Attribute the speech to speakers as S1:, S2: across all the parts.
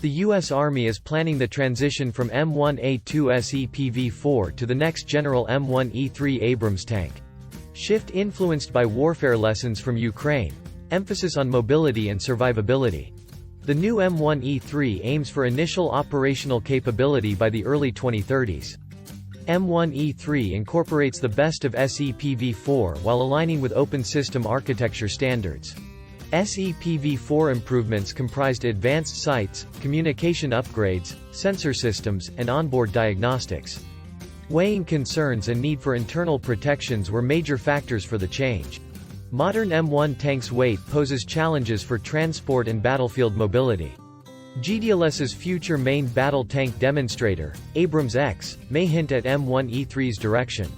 S1: The U.S. Army is planning the transition from M1A2 SEPV4 to the next General M1E3 Abrams tank. Shift influenced by warfare lessons from Ukraine. Emphasis on mobility and survivability. The new M1E3 aims for initial operational capability by the early 2030s. M1E3 incorporates the best of SEPV4 while aligning with open system architecture standards. SEPV4 improvements comprised advanced sights, communication upgrades, sensor systems, and onboard diagnostics. Weighing concerns and need for internal protections were major factors for the change. Modern M1 tanks' weight poses challenges for transport and battlefield mobility. GDLS's future main battle tank demonstrator, Abrams X, may hint at M1E3's direction.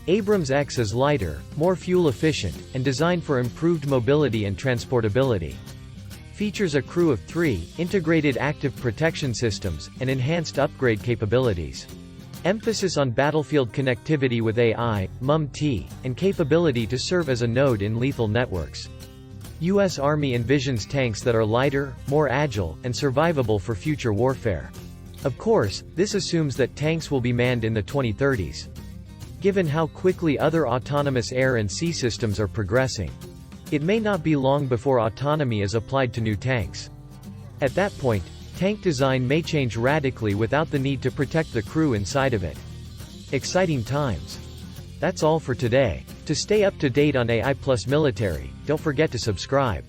S1: Abrams X is lighter, more fuel-efficient, and designed for improved mobility and transportability. Features a crew of 3, integrated active protection systems, and enhanced upgrade capabilities. Emphasis on battlefield connectivity with AI, M1E3, and capability to serve as a node in lethal networks. U.S. Army envisions tanks that are lighter, more agile, and survivable for future warfare. Of course, this assumes that tanks will be manned in the 2030s. Given how quickly other autonomous air and sea systems are progressing, it may not be long before autonomy is applied to new tanks. At that point, tank design may change radically without the need to protect the crew inside of it. Exciting times. That's all for today. To stay up to date on AI plus military, don't forget to subscribe.